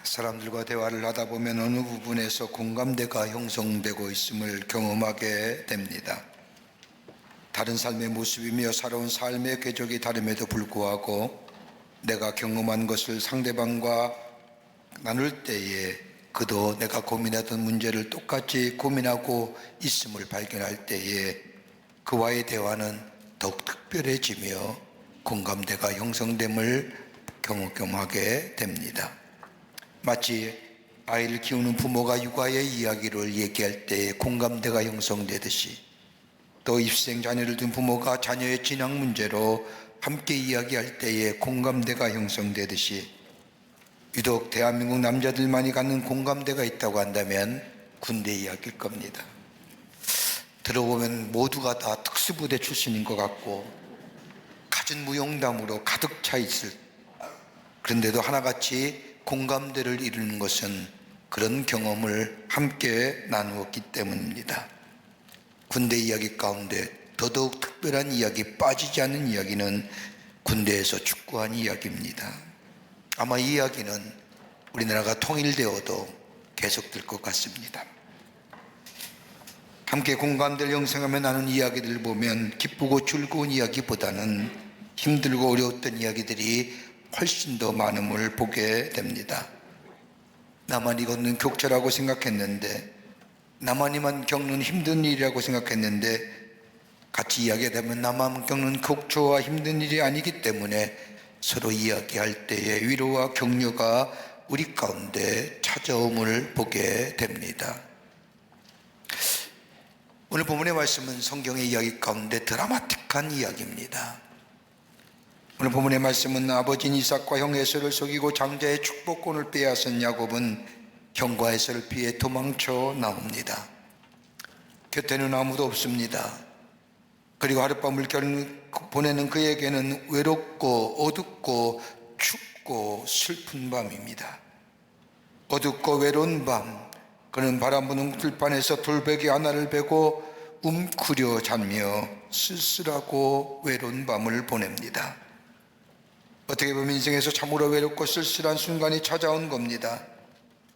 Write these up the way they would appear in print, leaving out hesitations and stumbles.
사람들과 대화를 하다 보면 어느 부분에서 공감대가 형성되고 있음을 경험하게 됩니다. 다른 삶의 모습이며 살아온 삶의 궤적이 다름에도 불구하고 내가 경험한 것을 상대방과 나눌 때에 그도 내가 고민하던 문제를 똑같이 고민하고 있음을 발견할 때에 그와의 대화는 더욱 특별해지며 공감대가 형성됨을 경험하게 됩니다. 마치 아이를 키우는 부모가 육아의 이야기를 얘기할 때에 공감대가 형성되듯이 또 입시생 자녀를 둔 부모가 자녀의 진학 문제로 함께 이야기할 때에 공감대가 형성되듯이 유독 대한민국 남자들만이 갖는 공감대가 있다고 한다면 군대 이야기일 겁니다. 들어보면 모두가 다 특수부대 출신인 것 같고 갖은 무용담으로 가득 차 있을, 그런데도 하나같이 공감대를 이루는 것은 그런 경험을 함께 나누었기 때문입니다. 군대 이야기 가운데 더더욱 특별한 이야기, 빠지지 않는 이야기는 군대에서 축구한 이야기입니다. 아마 이 이야기는 우리나라가 통일되어도 계속될 것 같습니다. 함께 공감대를 형성하며 나눈 이야기들을 보면 기쁘고 즐거운 이야기보다는 힘들고 어려웠던 이야기들이 훨씬 더 많음을 보게 됩니다. 나만 이것은 격차라고 생각했는데, 나만이만 겪는 힘든 일이라고 생각했는데, 같이 이야기하다 보면 나만 겪는 격초와 힘든 일이 아니기 때문에 서로 이야기할 때에 위로와 격려가 우리 가운데 찾아옴을 보게 됩니다. 오늘 본문의 말씀은 성경의 이야기 가운데 드라마틱한 이야기입니다. 오늘 본문의 말씀은 아버지인 이삭과 형 에서를 속이고 장자의 축복권을 빼앗은 야곱은 형과 에서를 피해 도망쳐 나옵니다. 곁에는 아무도 없습니다. 그리고 하룻밤을 보내는 그에게는 외롭고 어둡고 춥고 슬픈 밤입니다. 어둡고 외로운 밤, 그는 바람 부는 들판에서 돌베개 하나를 베고 움크려 자며 쓸쓸하고 외로운 밤을 보냅니다. 어떻게 보면 인생에서 참으로 외롭고 쓸쓸한 순간이 찾아온 겁니다.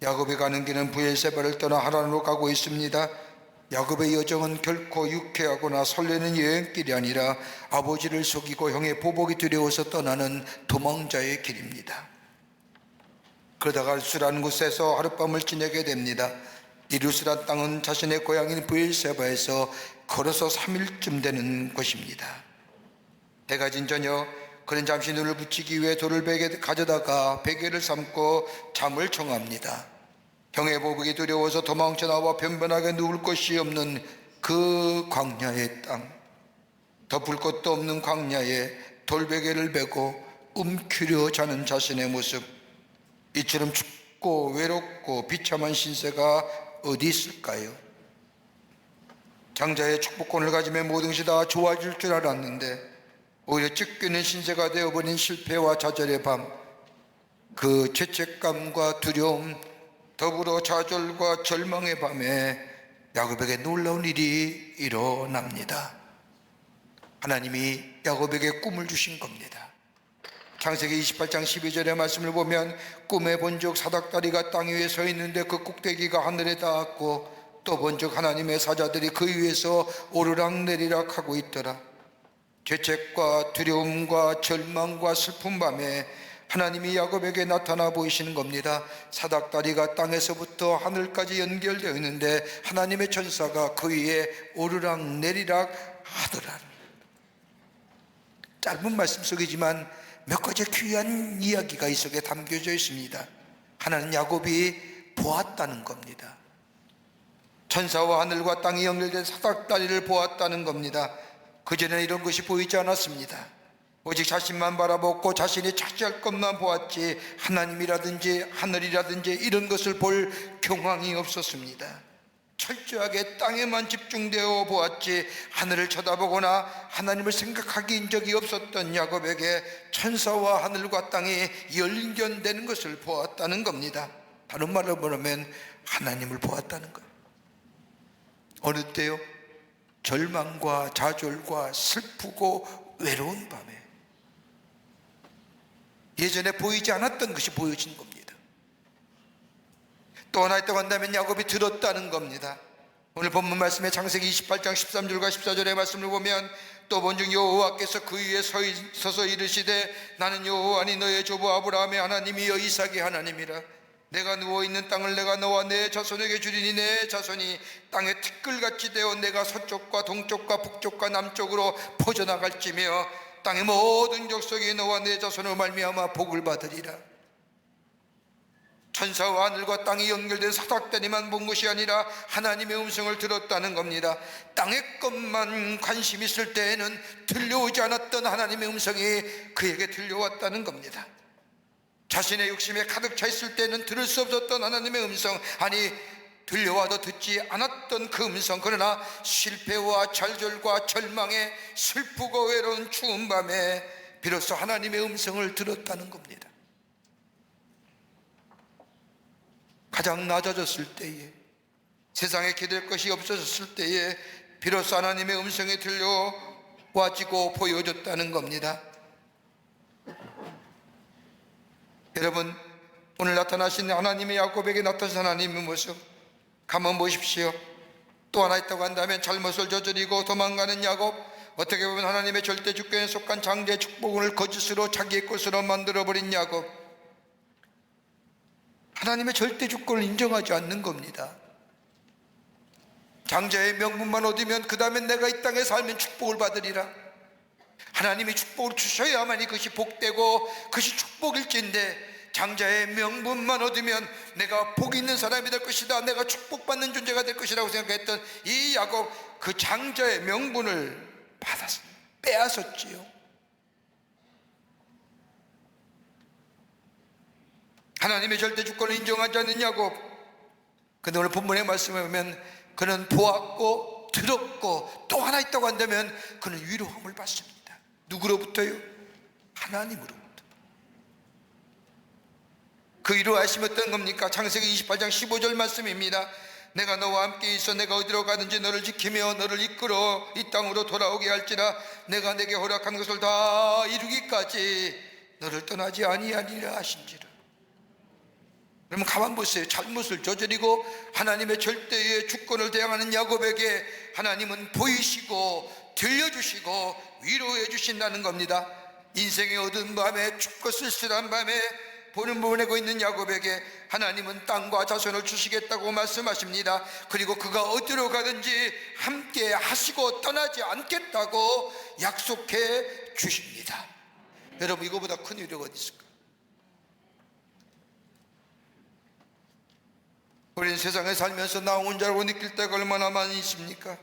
야곱이 가는 길은 브엘세바를 떠나 하란으로 가고 있습니다. 야곱의 여정은 결코 유쾌하거나 설레는 여행길이 아니라 아버지를 속이고 형의 보복이 두려워서 떠나는 도망자의 길입니다. 그러다가 루스라는 곳에서 하룻밤을 지내게 됩니다. 이 루스란 땅은 자신의 고향인 브엘세바에서 걸어서 3일쯤 되는 곳입니다. 해가 진 저녁, 그는 잠시 눈을 붙이기 위해 돌을 베개 가져다가 베개를 삼고 잠을 청합니다. 형의 보복이 두려워서 도망쳐 나와 변변하게 누울 곳이 없는 그 광야의 땅, 덮을 것도 없는 광야에 돌베개를 베고 움츠려 자는 자신의 모습, 이처럼 춥고 외롭고 비참한 신세가 어디 있을까요? 장자의 축복권을 가지면 모든 것이 다 좋아질 줄 알았는데 오히려 찢기는 신세가 되어버린 실패와 좌절의 밤, 그 죄책감과 두려움, 더불어 좌절과 절망의 밤에 야곱에게 놀라운 일이 일어납니다. 하나님이 야곱에게 꿈을 주신 겁니다. 창세기 28장 12절의 말씀을 보면 꿈에 본 적 사닥다리가 땅 위에 서 있는데 그 꼭대기가 하늘에 닿았고 또 본 적 하나님의 사자들이 그 위에서 오르락내리락 하고 있더라. 죄책과 두려움과 절망과 슬픈 밤에 하나님이 야곱에게 나타나 보이시는 겁니다. 사닥다리가 땅에서부터 하늘까지 연결되어 있는데 하나님의 천사가 그 위에 오르락내리락 하더라. 짧은 말씀 속이지만 몇 가지 귀한 이야기가 이 속에 담겨져 있습니다. 하나는 야곱이 보았다는 겁니다. 천사와 하늘과 땅이 연결된 사닥다리를 보았다는 겁니다. 그전에는 이런 것이 보이지 않았습니다. 오직 자신만 바라보고 자신이 차지할 것만 보았지 하나님이라든지 하늘이라든지 이런 것을 볼 경황이 없었습니다. 철저하게 땅에만 집중되어 보았지 하늘을 쳐다보거나 하나님을 생각하기인 적이 없었던 야곱에게 천사와 하늘과 땅이 연결되는 것을 보았다는 겁니다. 다른 말로 말하면 하나님을 보았다는 것. 어느 때요? 절망과 좌절과 슬프고 외로운 밤에 예전에 보이지 않았던 것이 보여진 겁니다. 또 하나 있다고 한다면 야곱이 들었다는 겁니다. 오늘 본문 말씀에 창세기 28장 13절과 14절의 말씀을 보면 또 본즉 여호와께서 그 위에 서서 이르시되 나는 여호와니 너의 조부 아브라함의 하나님이여 이삭의 하나님이라. 내가 누워있는 땅을 내가 너와 내 자손에게 주리니 내 자손이 땅의 티끌같이 되어 내가 서쪽과 동쪽과 북쪽과 남쪽으로 퍼져나갈지며 땅의 모든 족속이 너와 내 자손으로 말미암아 복을 받으리라. 천사와 하늘과 땅이 연결된 사닥다리만 본 것이 아니라 하나님의 음성을 들었다는 겁니다. 땅의 것만 관심 있을 때에는 들려오지 않았던 하나님의 음성이 그에게 들려왔다는 겁니다. 자신의 욕심에 가득 차 있을 때는 들을 수 없었던 하나님의 음성, 아니 들려와도 듣지 않았던 그 음성, 그러나 실패와 좌절과 절망에 슬프고 외로운 추운 밤에 비로소 하나님의 음성을 들었다는 겁니다. 가장 낮아졌을 때에, 세상에 기댈 것이 없어졌을 때에 비로소 하나님의 음성이 들려와지고 보여줬다는 겁니다. 여러분, 오늘 나타나신 하나님의 야곱에게 나타나신 하나님의 모습 가만 보십시오. 또 하나 있다고 한다면 잘못을 저지르고 도망가는 야곱, 어떻게 보면 하나님의 절대 주권에 속한 장자의 축복을 거짓으로 자기의 것으로 만들어버린 야곱, 하나님의 절대 주권을 인정하지 않는 겁니다. 장자의 명분만 얻으면 그 다음에 내가 이 땅에 살면 축복을 받으리라. 하나님이 축복을 주셔야만이 그것이 복되고 그것이 축복일진데, 장자의 명분만 얻으면 내가 복 있는 사람이 될 것이다, 내가 축복받는 존재가 될 것이라고 생각했던 이 야곱, 그 장자의 명분을 빼앗았지요. 하나님의 절대 주권을 인정하지 않는 야곱. 근데 오늘 본문의 말씀에 보면 그는 보았고 들었고 또 하나 있다고 한다면 그는 위로함을 받습니다. 누구로부터요? 하나님으로부터. 그 위로하심이 어떤 겁니까? 창세기 28장 15절 말씀입니다. 내가 너와 함께 있어 내가 어디로 가든지 너를 지키며 너를 이끌어 이 땅으로 돌아오게 할지라. 내가 내게 허락한 것을 다 이루기까지 너를 떠나지 아니하리라 하신지라. 그러면 가만 보세요. 잘못을 저지르고 하나님의 절대의 주권을 대항하는 야곱에게 하나님은 보이시고 들려주시고 위로해 주신다는 겁니다. 인생의 어두운 밤에 춥고 쓸쓸한 밤에 보는 보내고 있는 야곱에게 하나님은 땅과 자손을 주시겠다고 말씀하십니다. 그리고 그가 어디로 가든지 함께 하시고 떠나지 않겠다고 약속해 주십니다. 여러분, 이거보다 큰 위로가 어디 있을까? 우리는 세상에 살면서 나 혼자라고 느낄 때가 얼마나 많이 있습니까?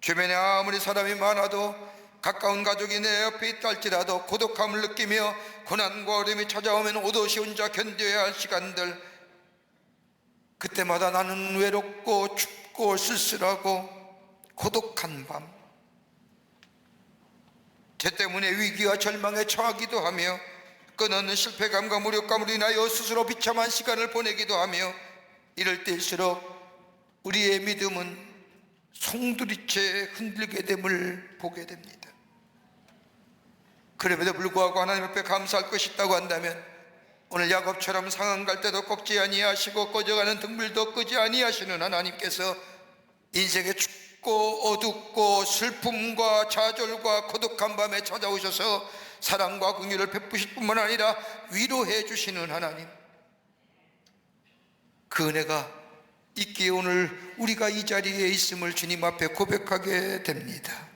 주변에 아무리 사람이 많아도, 가까운 가족이 내 옆에 있다 할지라도 고독함을 느끼며 고난과 어려움이 찾아오면 오롯이 혼자 견뎌야 할 시간들, 그때마다 나는 외롭고 춥고 쓸쓸하고 고독한 밤, 제 때문에 위기와 절망에 처하기도 하며 끊어없는 실패감과 무력감으로 인하여 스스로 비참한 시간을 보내기도 하며, 이럴 때일수록 우리의 믿음은 송두리째 흔들게 됨을 보게 됩니다. 그럼에도 불구하고 하나님 앞에 감사할 것이 있다고 한다면, 오늘 야곱처럼 상한 갈 때도 꺾지 아니하시고 꺼져가는 등불도 끄지 아니하시는 하나님께서 인생의 춥고 어둡고 슬픔과 좌절과 고독한 밤에 찾아오셔서 사랑과 긍휼을 베푸실 뿐만 아니라 위로해 주시는 하나님, 그 은혜가 있기에 오늘 우리가 이 자리에 있음을 주님 앞에 고백하게 됩니다.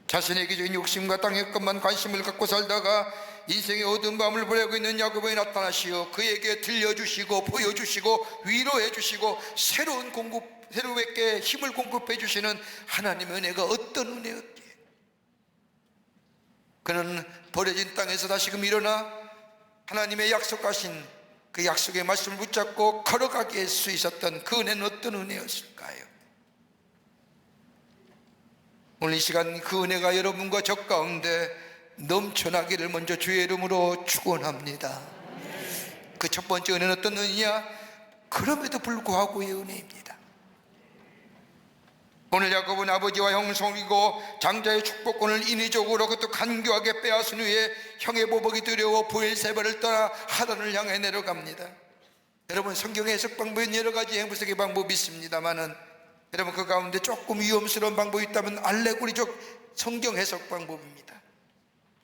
자신의 기적인 욕심과 땅의 것만 관심을 갖고 살다가 인생의 어두운 밤을 보내고 있는 야곱에 나타나시어 그에게 들려주시고 보여주시고 위로해 주시고 새롭게 힘을 공급해 주시는 하나님의 은혜가 어떤 은혜였기에 그는 버려진 땅에서 다시금 일어나 하나님의 약속하신 그 약속의 말씀을 붙잡고 걸어가게 할 수 있었던 그 은혜는 어떤 은혜였을까요? 오늘 이 시간 그 은혜가 여러분과 저 가운데 넘쳐나기를 먼저 주의 이름으로 축원합니다. 그 첫 번째 은혜는 어떤 은혜냐? 그럼에도 불구하고의 은혜입니다. 오늘 야곱은 아버지와 형을 속이고 장자의 축복권을 인위적으로 그것도 간교하게 빼앗은 후에 형의 보복이 두려워 브엘세바를 떠나 하단을 향해 내려갑니다. 여러분, 성경의 해석 방법은 여러 가지 해석의 방법이 있습니다만은 여러분, 그 가운데 조금 위험스러운 방법이 있다면 알레고리적 성경 해석 방법입니다.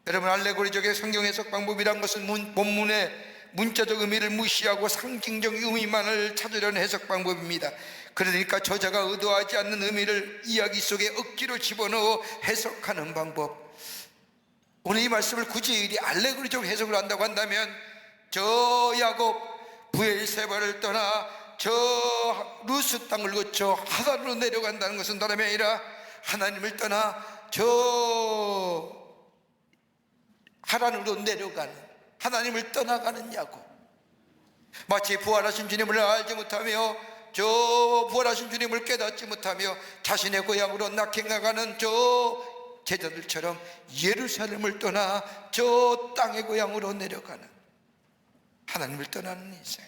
여러분, 알레고리적의 성경 해석 방법이란 것은 본문의 문자적 의미를 무시하고 상징적 의미만을 찾으려는 해석 방법입니다. 그러니까 저자가 의도하지 않는 의미를 이야기 속에 억지로 집어넣어 해석하는 방법. 오늘 이 말씀을 굳이 알레고리적 해석을 한다고 한다면, 저 야곱 브엘세바를 떠나 저 루스 땅을 거쳐 하단으로 내려간다는 것은 다름이 아니라 하나님을 떠나 저 하단으로 내려가는, 하나님을 떠나가는 야곱. 마치 부활하신 주님을 알지 못하며 저 부활하신 주님을 깨닫지 못하며 자신의 고향으로 낙행나가는 저 제자들처럼 예루살렘을 떠나 저 땅의 고향으로 내려가는, 하나님을 떠나는 인생.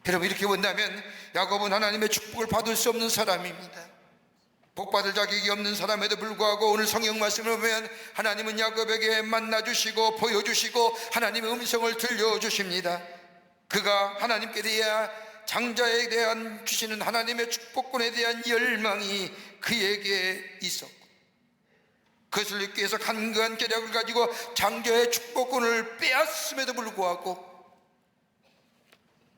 여러분, 이렇게 본다면 야곱은 하나님의 축복을 받을 수 없는 사람입니다. 복받을 자격이 없는 사람에도 불구하고 오늘 성경 말씀을 보면 하나님은 야곱에게 만나주시고 보여주시고 하나님의 음성을 들려주십니다. 그가 하나님께 대한, 장자에 대한 주시는 하나님의 축복권에 대한 열망이 그에게 있었고, 그것을 얻기 위해서 간교한 계략을 가지고 장자의 축복권을 빼앗음에도 불구하고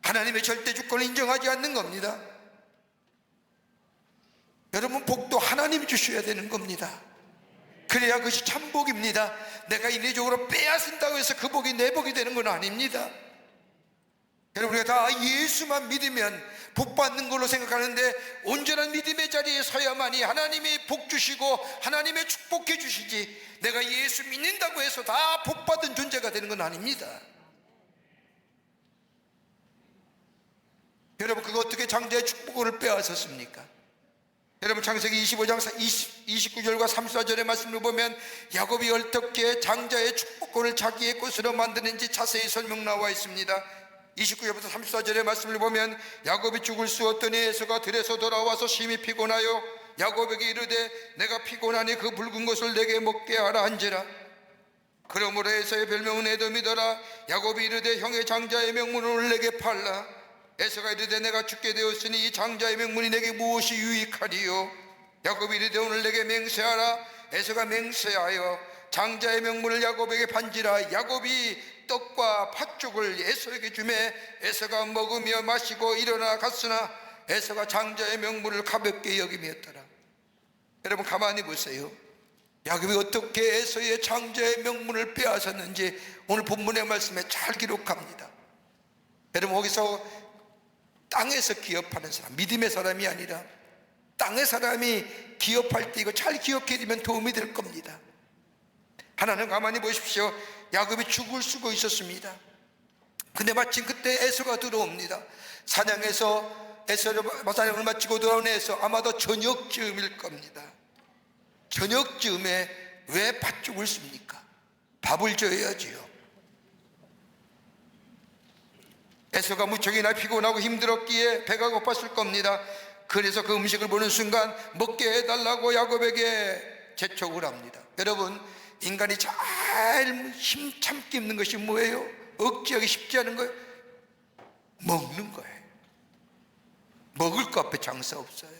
하나님의 절대 주권을 인정하지 않는 겁니다. 여러분, 복도 하나님이 주셔야 되는 겁니다. 그래야 그것이 참 복입니다. 내가 인위적으로 빼앗은다고 해서 그 복이 내 복이 되는 건 아닙니다. 여러분, 우리가 다 예수만 믿으면 복 받는 걸로 생각하는데, 온전한 믿음의 자리에 서야만이 하나님이 복 주시고 하나님의 축복해 주시지, 내가 예수 믿는다고 해서 다 복 받은 존재가 되는 건 아닙니다. 여러분, 그거 어떻게 장자의 축복을 빼앗았습니까? 여러분, 창세기 25장 29절과 34절의 말씀을 보면 야곱이 어떻게 장자의 축복권을 자기의 것으로 만드는지 자세히 설명 나와 있습니다. 29절부터 34절의 말씀을 보면 야곱이 죽을 수 없더니 에서가 들에서 돌아와서 심히 피곤하여 야곱에게 이르되 내가 피곤하니 그 붉은 것을 내게 먹게 하라 한지라. 그러므로 에서의 별명은 에돔이더라. 야곱이 이르되 형의 장자의 명문을 내게 팔라. 에서가 이르되 내가 죽게 되었으니 이 장자의 명문이 내게 무엇이 유익하리요? 야곱이 이르되 오늘 내게 맹세하라. 에서가 맹세하여 장자의 명문을 야곱에게 판지라. 야곱이 떡과 팥죽을 에서에게 주매 에서가 먹으며 마시고 일어나 갔으나 에서가 장자의 명문을 가볍게 여김이었더라. 여러분, 가만히 보세요. 야곱이 어떻게 에서의 장자의 명문을 빼앗았는지 오늘 본문의 말씀에 잘 기록합니다. 여러분, 거기서 땅에서 기업하는 사람, 믿음의 사람이 아니라 땅의 사람이 기업할 때 이거 잘 기억해 두면 도움이 될 겁니다. 하나는 가만히 보십시오. 야곱이 죽을 수가 있었습니다. 근데 마침 그때 에서가 들어옵니다. 사냥에서 사냥을 마치고 돌아온 에서 아마도 저녁쯤일 겁니다. 저녁쯤에 왜 팥죽을 씁니까? 밥을 줘야지요. 에서가 무척이나 피곤하고 힘들었기에 배가 고팠을 겁니다. 그래서 그 음식을 보는 순간 먹게 해달라고 야곱에게 재촉을 합니다. 여러분, 인간이 잘 힘참기 있는 것이 뭐예요? 억지하기 쉽지 않은 거예요? 먹는 거예요. 먹을 거 앞에 장사 없어요.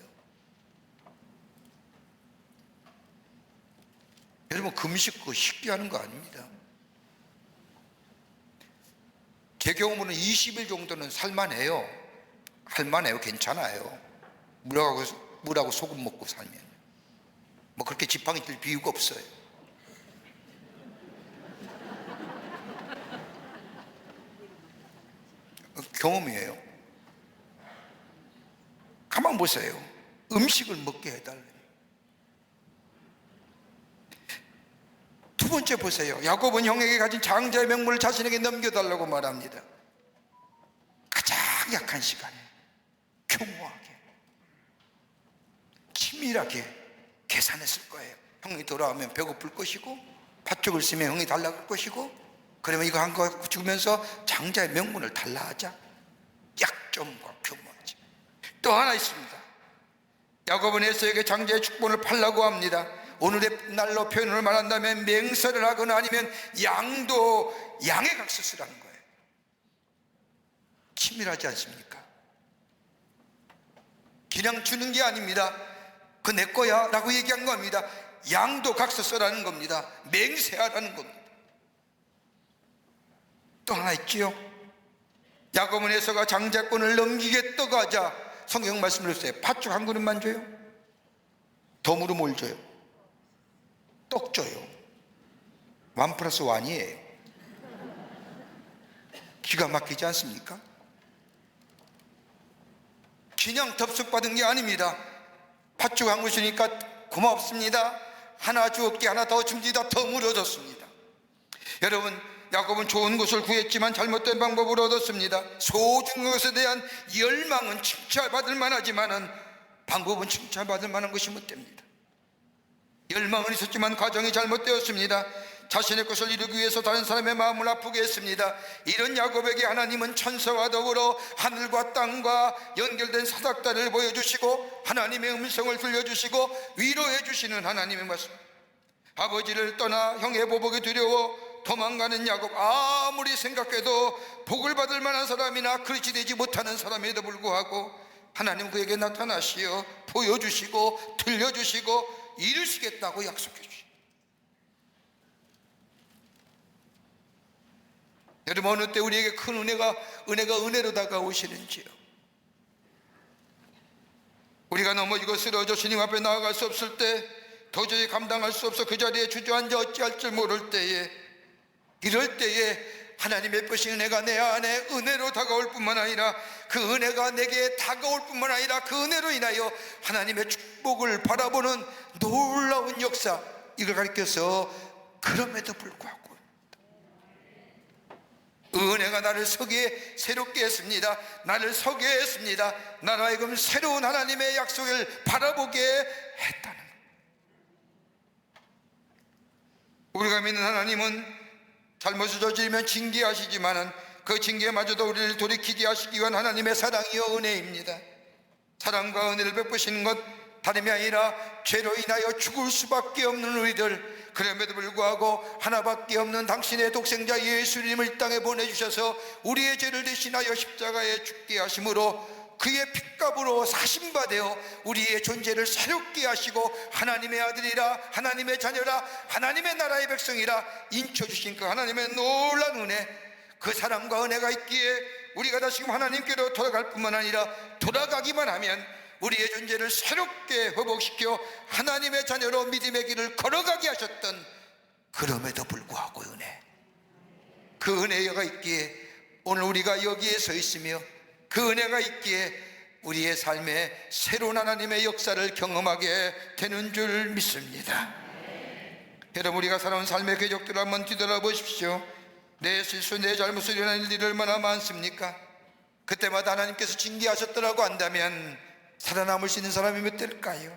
여러분, 금식 그거 쉽게 하는 거 아닙니다. 제 경우는 20일 정도는 살만해요. 할만해요. 괜찮아요. 물하고 소금 먹고 살면 뭐 그렇게 지팡이 들 비유가 없어요. 경험이에요. 가만 보세요. 음식을 먹게 해달래요. 두 번째 보세요. 야곱은 형에게 가진 장자의 명물을 자신에게 넘겨달라고 말합니다. 가장 약한 시간에 교묘하게 치밀하게 계산했을 거예요. 형이 돌아오면 배고플 것이고 팥죽을 쓰면 형이 달라고 할 것이고, 그러면 이거 한 거 주면서 장자의 명분을 달라 하자. 약점과 교묘하지. 또 하나 있습니다. 야곱은 에서에게 장자의 축복을 팔라고 합니다. 오늘의 날로 표현을 말한다면 맹세를 하거나 아니면 양의 각서를 하는 거예요. 치밀하지 않습니까? 그냥 주는 게 아닙니다. 그거 내 거야 라고 얘기한 겁니다. 양도 각서 써라는 겁니다. 맹세하라는 겁니다. 또 하나 있지요. 야고보 에서가 장자권을 넘기겠다고 하자 성경 말씀을 했어요. 팥죽 한 그릇만 줘요? 덤으로 뭘 줘요? 떡 줘요. 1+1이에요. 기가 막히지 않습니까? 그냥 덥석받은 게 아닙니다. 팥죽 한 그릇이니까 고맙습니다. 하나 주었기 하나 더 줍니다. 더 물어줬습니다. 여러분, 야곱은 좋은 것을 구했지만 잘못된 방법으로 얻었습니다. 소중한 것에 대한 열망은 칭찬받을 만하지만은 방법은 칭찬받을 만한 것이 못 됩니다. 열망은 있었지만 과정이 잘못되었습니다. 자신의 것을 이루기 위해서 다른 사람의 마음을 아프게 했습니다. 이런 야곱에게 하나님은 천사와 더불어 하늘과 땅과 연결된 사닥다리를 보여주시고 하나님의 음성을 들려주시고 위로해 주시는 하나님의 말씀. 아버지를 떠나 형의 보복이 두려워 도망가는 야곱, 아무리 생각해도 복을 받을 만한 사람이나 그렇지 되지 못하는 사람에도 불구하고 하나님 그에게 나타나시어 보여주시고 들려주시고 이루시겠다고 약속해 주시고, 여러분, 어느 때 우리에게 큰 은혜가 은혜로 다가오시는지요. 우리가 넘어지고 쓰러져 주님 앞에 나아갈 수 없을 때, 도저히 감당할 수 없어 그 자리에 주저앉아 어찌할 줄 모를 때에, 이럴 때에 하나님의 베푸신 은혜가 내 안에 은혜로 다가올 뿐만 아니라 그 은혜가 내게 다가올 뿐만 아니라 그 은혜로 인하여 하나님의 축복을 바라보는 놀라운 역사, 이걸 가리켜서 그럼에도 불구하고 은혜가 나를 서게 새롭게 했습니다. 나를 서게 했습니다. 나로 하여금 새로운 하나님의 약속을 바라보게 했다는 것. 우리가 믿는 하나님은 잘못을 저지르면 징계하시지만은 그 징계마저도 우리를 돌이키게 하시기 위한 하나님의 사랑이요 은혜입니다. 사랑과 은혜를 베푸시는 것 다름이 아니라 죄로 인하여 죽을 수밖에 없는 우리들, 그럼에도 불구하고 하나밖에 없는 당신의 독생자 예수님을 이 땅에 보내주셔서 우리의 죄를 대신하여 십자가에 죽게 하심으로 그의 핏값으로 사심받아 우리의 존재를 새롭게 하시고 하나님의 아들이라, 하나님의 자녀라, 하나님의 나라의 백성이라 인쳐주신 그 하나님의 놀라운 은혜, 그 사랑과 은혜가 있기에 우리가 다시금 하나님께로 돌아갈 뿐만 아니라 돌아가기만 하면 우리의 존재를 새롭게 회복시켜 하나님의 자녀로 믿음의 길을 걸어가게 하셨던, 그럼에도 불구하고 은혜, 그 은혜가 있기에 오늘 우리가 여기에 서 있으며 그 은혜가 있기에 우리의 삶에 새로운 하나님의 역사를 경험하게 되는 줄 믿습니다. 여러분, 우리가 살아온 삶의 궤적들을 한번 뒤돌아보십시오. 내 실수, 내 잘못으로 일어난 일들이 얼마나 많습니까? 그때마다 하나님께서 징계하셨더라고 한다면 살아남을 수 있는 사람이 몇 될까요?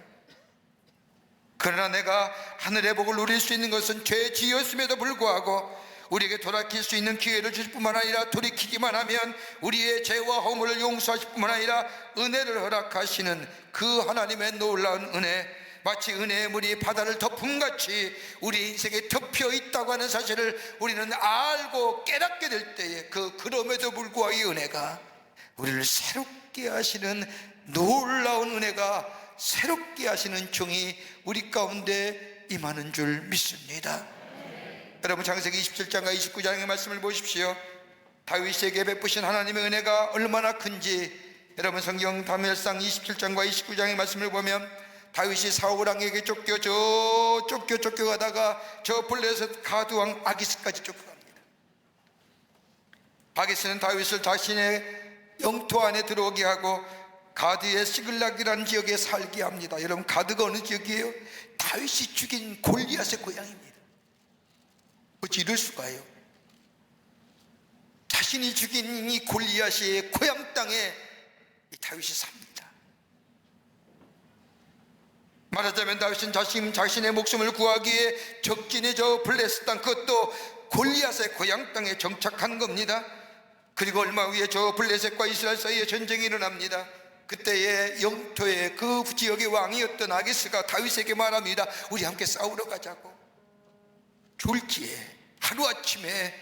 그러나 내가 하늘의 복을 누릴 수 있는 것은 죄 지었음에도 불구하고 우리에게 돌이킬 수 있는 기회를 주실 뿐만 아니라 돌이키기만 하면 우리의 죄와 허물을 용서하실 뿐만 아니라 은혜를 허락하시는 그 하나님의 놀라운 은혜, 마치 은혜의 물이 바다를 덮음같이 우리 인생에 덮여 있다고 하는 사실을 우리는 알고 깨닫게 될 때에 그럼에도 불구하고 이 은혜가 우리를 새롭게 하시는 놀라운 은혜가, 새롭게 하시는 종이 우리 가운데 임하는 줄 믿습니다. 여러분, 창세기 27장과 29장의 말씀을 보십시오. 다윗에게 베푸신 하나님의 은혜가 얼마나 큰지 여러분, 성경 다니엘상 27장과 29장의 말씀을 보면 다윗이 사울 왕에게 쫓겨가다가 저 블레셋 가드왕 아기스까지 쫓겨갑니다. 아기스는 다윗을 자신의 영토 안에 들어오게 하고 가드의 시글락이라는 지역에 살게 합니다. 여러분, 가드가 어느 지역이에요? 다윗이 죽인 골리앗의 고향입니다. 어찌 이럴 수가요? 자신이 죽인 이 골리앗의 고향 땅에 이 다윗이 삽니다. 말하자면 다윗은 자신의 목숨을 구하기 위해 적진의 저 블레셋 땅, 그것도 골리앗의 고향 땅에 정착한 겁니다. 그리고 얼마 후에 저 블레셋과 이스라엘 사이에 전쟁이 일어납니다. 그때의 영토의 그 지역의 왕이었던 아기스가 다윗에게 말합니다. 우리 함께 싸우러 가자고. 졸지에 하루아침에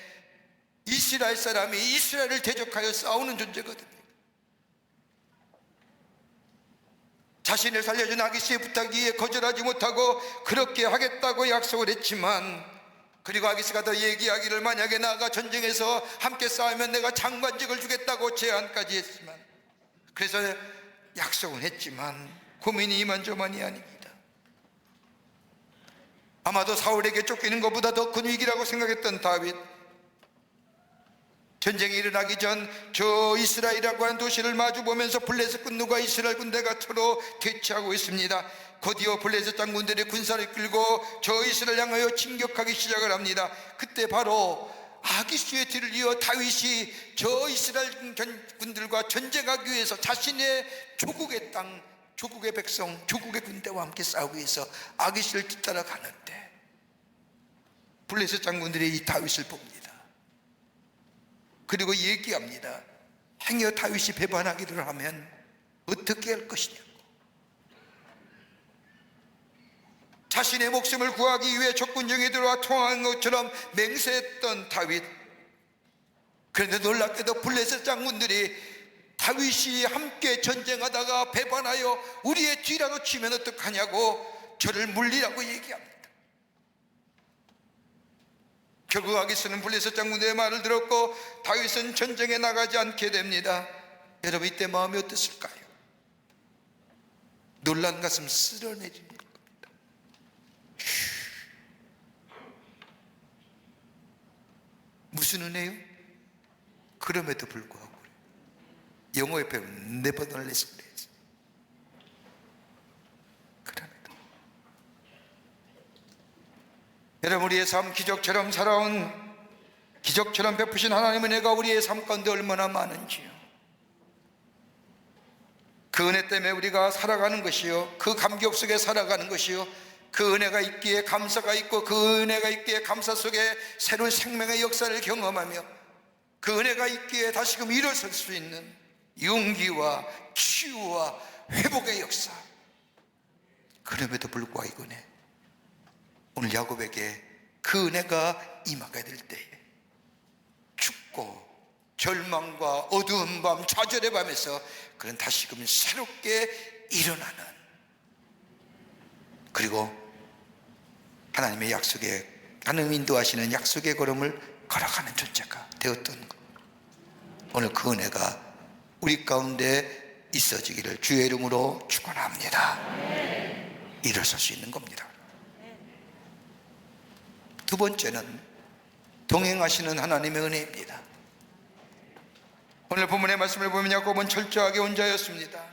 이스라엘 사람이 이스라엘을 대적하여 싸우는 존재거든요. 자신을 살려준 아기스의 부탁에 거절하지 못하고 그렇게 하겠다고 약속을 했지만, 그리고 아기스가 더 얘기하기를 만약에 나가 전쟁에서 함께 싸우면 내가 장관직을 주겠다고 제안까지 했지만, 그래서 약속은 했지만 고민이 이만저만이 아닙니다. 아마도 사울에게 쫓기는 것보다 더 큰 위기라고 생각했던 다윗, 전쟁이 일어나기 전 저 이스라엘이라고 하는 도시를 마주보면서 블레셋 군대와 이스라엘 군대가 서로 대치하고 있습니다. 곧이어 블레셋 장군들이 군사를 끌고 저 이스라엘 향하여 진격하기 시작을 합니다. 그때 바로 아기스의 뒤를 이어 다윗이 저 이스라엘 군들과 전쟁하기 위해서 자신의 조국의 땅, 조국의 백성, 조국의 군대와 함께 싸우기 위해서 아기스를 뒤따라 가는데, 블레셋 장군들이 이 다윗을 봅니다. 그리고 얘기합니다. 행여 다윗이 배반하기를 하면 어떻게 할 것이냐고. 자신의 목숨을 구하기 위해 적군정에 들어와 통화한 것처럼 맹세했던 다윗. 그런데 놀랍게도 블레셋 장군들이 다윗이 함께 전쟁하다가 배반하여 우리의 뒤라도 치면 어떡하냐고 저를 물리라고 얘기합니다. 결국 아기스는 블레셋 장군들의 말을 들었고 다윗은 전쟁에 나가지 않게 됩니다. 여러분, 이때 마음이 어땠을까요? 놀란 가슴 쓸어내리는 겁니다. 무슨 은혜요? 그럼에도 불구하고 영어의 표현 nevertheless, 그럼에도. 여러분, 우리의 삶 기적처럼 살아온, 기적처럼 베푸신 하나님의 은혜가 우리의 삶 가운데 얼마나 많은지요. 그 은혜 때문에 우리가 살아가는 것이요, 그 감격 속에 살아가는 것이요, 그 은혜가 있기에 감사가 있고, 그 은혜가 있기에 감사 속에 새로운 생명의 역사를 경험하며, 그 은혜가 있기에 다시금 일어설 수 있는 용기와 치유와 회복의 역사. 그럼에도 불구하고 이 은혜, 오늘 야곱에게 그 은혜가 임하게 될 때에 춥고 절망과 어두운 밤, 좌절의 밤에서 그는 다시금 새롭게 일어나는, 그리고 하나님의 약속에, 하나님 인도하시는 약속의 걸음을 걸어가는 존재가 되었던 것. 오늘 그 은혜가 우리 가운데 있어지기를 주의 이름으로 축원합니다. 일어설 수 있는 겁니다. 두 번째는 동행하시는 하나님의 은혜입니다. 오늘 본문의 말씀을 보면 야곱은 철저하게 혼자였습니다.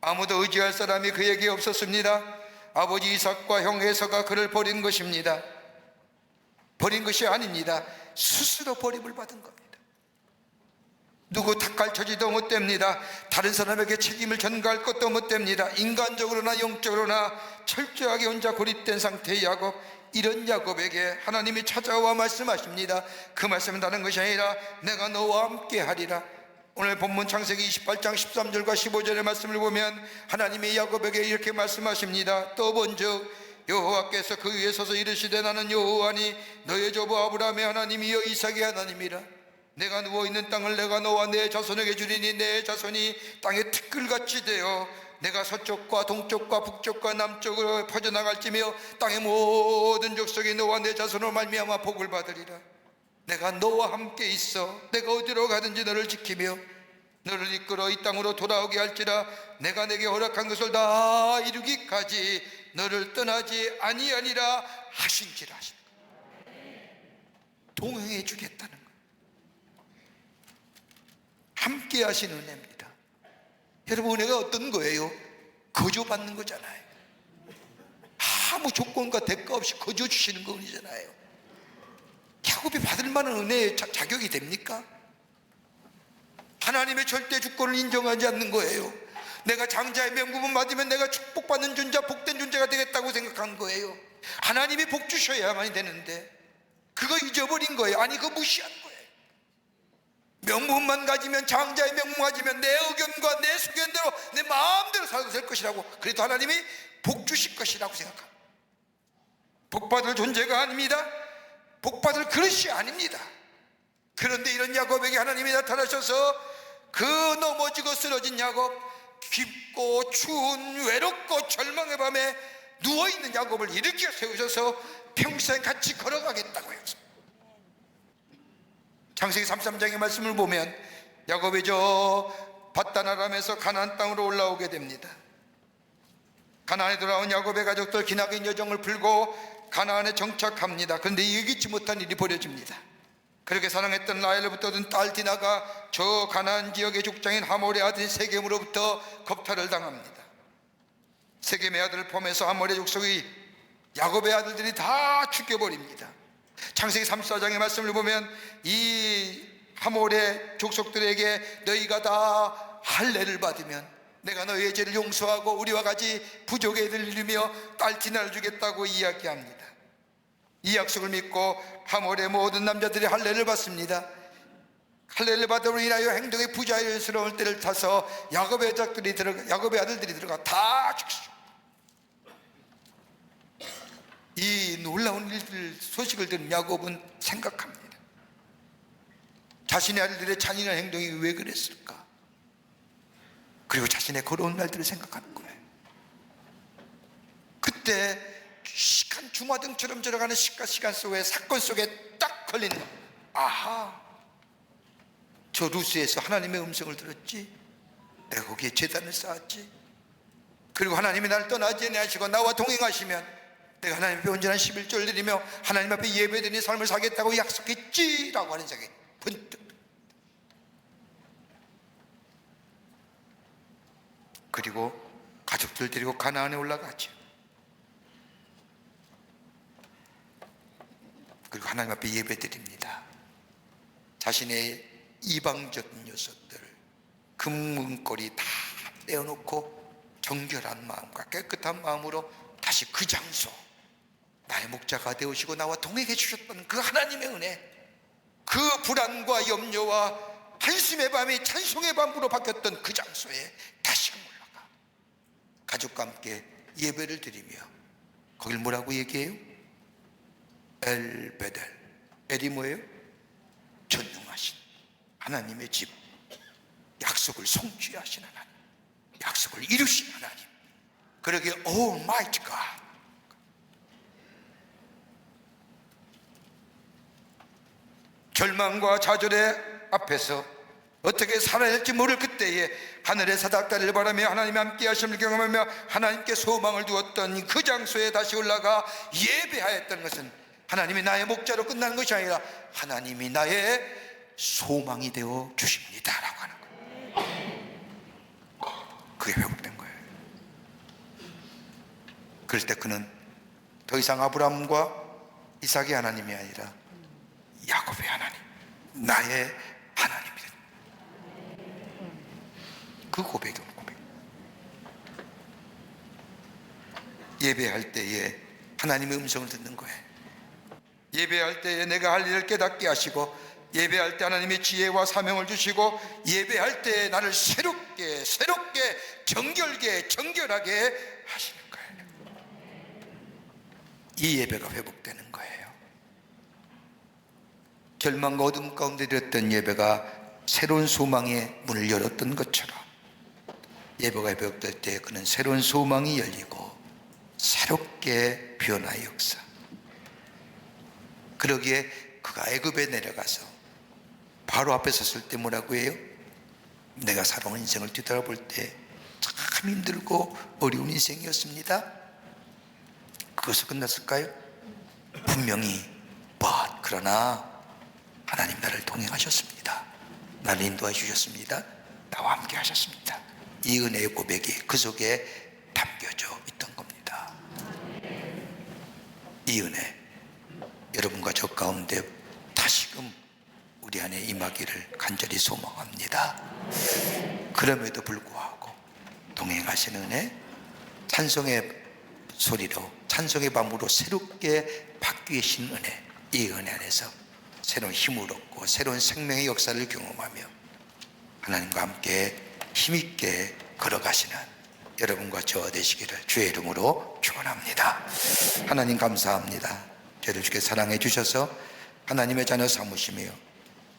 아무도 의지할 사람이 그에게 없었습니다. 아버지 이삭과 형 에서가 그를 버린 것입니다. 버린 것이 아닙니다. 스스로 버림을 받은 겁니다. 누구 탓할 처지도 못 됩니다. 다른 사람에게 책임을 전가할 것도 못 됩니다. 인간적으로나 영적으로나 철저하게 혼자 고립된 상태의 야곱, 이런 야곱에게 하나님이 찾아와 말씀하십니다. 그 말씀은 다른 것이 아니라 내가 너와 함께 하리라. 오늘 본문 창세기 28장 13절과 15절의 말씀을 보면 하나님이 야곱에게 이렇게 말씀하십니다. 또 본즉 여호와께서 그 위에 서서 이르시되 나는 여호와니 너의 조부 아브라함의 하나님이여 이삭의 하나님이라. 내가 누워있는 땅을 내가 너와 내 자손에게 주리니 내 자손이 땅의 티끌같이 되어 내가 서쪽과 동쪽과 북쪽과 남쪽으로 퍼져나갈지며 땅의 모든 족속이 너와 내 자손으로 말미암아 복을 받으리라. 내가 너와 함께 있어 내가 어디로 가든지 너를 지키며 너를 이끌어 이 땅으로 돌아오게 할지라. 내가 내게 허락한 것을 다 이루기까지 너를 떠나지 아니하니라 하신지라. 동행해 주겠다는 것, 함께 하신 은혜입니다. 여러분, 은혜가 어떤 거예요? 거저받는 거잖아요. 아무 조건과 대가 없이 거저 주시는 거 은혜잖아요. 야곱이 받을 만한 은혜의 자격이 됩니까? 하나님의 절대 주권을 인정하지 않는 거예요. 내가 장자의 명분을 받으면 내가 축복받는 존재, 복된 존재가 되겠다고 생각한 거예요. 하나님이 복 주셔야만이 되는데 그거 잊어버린 거예요. 아니, 그거 무시한 거예요. 명분만 가지면, 장자의 명분 가지면 내 의견과 내 수견대로 내 마음대로 살아도 될 것이라고, 그래도 하나님이 복 주실 것이라고 생각합니다. 복 받을 존재가 아닙니다. 복 받을 그릇이 아닙니다. 그런데 이런 야곱에게 하나님이 나타나셔서 그 넘어지고 쓰러진 야곱, 깊고 추운 외롭고 절망의 밤에 누워있는 야곱을 일으켜 세우셔서 평생 같이 걸어가겠다고 해요. 창세기 33장의 말씀을 보면 야곱이 저 밧단 아람에서 가나안 땅으로 올라오게 됩니다. 가나안에 돌아온 야곱의 가족들 기나긴 여정을 풀고 가나안에 정착합니다. 그런데 예기치 못한 일이 벌어집니다. 그렇게 사랑했던 라헬로부터 얻은 딸 디나가 저 가나안 지역의 족장인 하몰의 아들 세겜으로부터 겁탈을 당합니다. 세겜의 아들을 포함해서 하몰의 족속이 야곱의 아들들이 다 죽여버립니다. 창세기 34장의 말씀을 보면 이 하몰의 족속들에게 너희가 다 할례를 받으면 내가 너희의 죄를 용서하고 우리와 같이 부족의 애들을 이루며 딸 디나를 주겠다고 이야기합니다. 이 약속을 믿고 하몰의 모든 남자들이 할례를 받습니다. 할례를 받음으로 인하여 행동의 부자연스러울 때를 타서 야곱의 아들들이 들어가 다 죽죠. 이 놀라운 일들 소식을 들은 야곱은 생각합니다. 자신의 아들들의 잔인한 행동이 왜 그랬을까? 그리고 자신의 걸어온 날들을 생각하는 거예요. 그때 시간 주마등처럼 들어가는 시간 속에 사건 속에 딱 걸리는 거예요. 아하, 저 루스에서 하나님의 음성을 들었지, 내가 거기에 제단을 쌓았지, 그리고 하나님이 나를 떠나지 아니하시고 나와 동행하시면 내가 하나님 앞에 온전한 11조를 드리며 하나님 앞에 예배드리는 삶을 살겠다고 약속했지 라고 하는 생각이 번뜩. 그리고 가족들 데리고 가나안에 올라가죠. 그리고 하나님 앞에 예배드립니다. 자신의 이방적인 녀석들 금문고리 다 떼어놓고 정결한 마음과 깨끗한 마음으로 다시 그 장소, 나의 목자가 되어주시고 나와 동행해 주셨던 그 하나님의 은혜, 그 불안과 염려와 한숨의 밤이 찬송의 밤으로 바뀌었던 그 장소에 다시금 올라가 가족과 함께 예배를 드리며, 거길 뭐라고 얘기해요? 엘베델. 엘이 뭐예요? 전능하신 하나님의 집, 약속을 성취하신 하나님, 약속을 이루신 하나님, 그러기에 Almighty God. 절망과 좌절의 앞에서 어떻게 살아야 할지 모를 그때에 하늘의 사닥다리를 바라며 하나님이 함께 하심을 경험하며 하나님께 소망을 두었던 그 장소에 다시 올라가 예배하였던 것은 하나님이 나의 목자로 끝나는 것이 아니라 하나님이 나의 소망이 되어 주십니다 라고 하는 거예요. 그게 회복된 거예요. 그럴 때 그는 더 이상 아브라함과 이삭의 하나님이 아니라 야곱의 하나님, 나의 하나님이 된 그 고백이 오는 고백. 예배할 때에 하나님의 음성을 듣는 거예요. 예배할 때에 내가 할 일을 깨닫게 하시고, 예배할 때 하나님의 지혜와 사명을 주시고, 예배할 때에 나를 새롭게 정결하게 하시는 거예요. 이 예배가 회복되는 거예요. 절망과 어둠 가운데 드렸던 예배가 새로운 소망의 문을 열었던 것처럼 예배가 회복될 때 그는 새로운 소망이 열리고 새롭게 변화의 역사. 그러기에 그가 애굽에 내려가서 바로 앞에 섰을 때 뭐라고 해요? 내가 살아온 인생을 뒤돌아볼 때 참 힘들고 어려운 인생이었습니다. 그것은 끝났을까요? 분명히 그러나 하나님 나를 동행하셨습니다. 나를 인도해 주셨습니다. 나와 함께 하셨습니다. 이 은혜의 고백이 그 속에 담겨져 있던 겁니다. 이 은혜 여러분과 저 가운데 다시금 우리 안에 임하기를 간절히 소망합니다. 그럼에도 불구하고 동행하시는 은혜, 찬송의 소리로, 찬송의 밤으로 새롭게 바뀌신 은혜, 이 은혜 안에서 새로운 힘을 얻고 새로운 생명의 역사를 경험하며 하나님과 함께 힘있게 걸어가시는 여러분과 저 되시기를 주의 이름으로 축원합니다. 하나님 감사합니다. 저를 주께 사랑해 주셔서 하나님의 자녀 삼으시며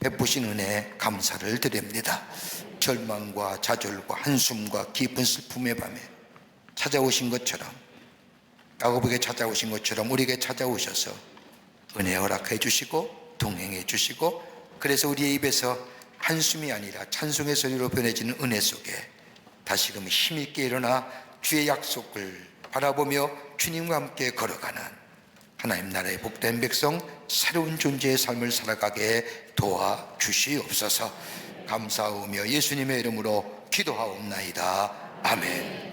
베푸신 은혜 감사를 드립니다. 절망과 좌절과 한숨과 깊은 슬픔의 밤에 찾아오신 것처럼, 야고보에게 찾아오신 것처럼 우리에게 찾아오셔서 은혜 허락해 주시고 동행해 주시고, 그래서 우리의 입에서 한숨이 아니라 찬송의 소리로 변해지는 은혜 속에 다시금 힘있게 일어나 주의 약속을 바라보며 주님과 함께 걸어가는 하나님 나라의 복된 백성, 새로운 존재의 삶을 살아가게 도와주시옵소서. 감사하며 예수님의 이름으로 기도하옵나이다. 아멘.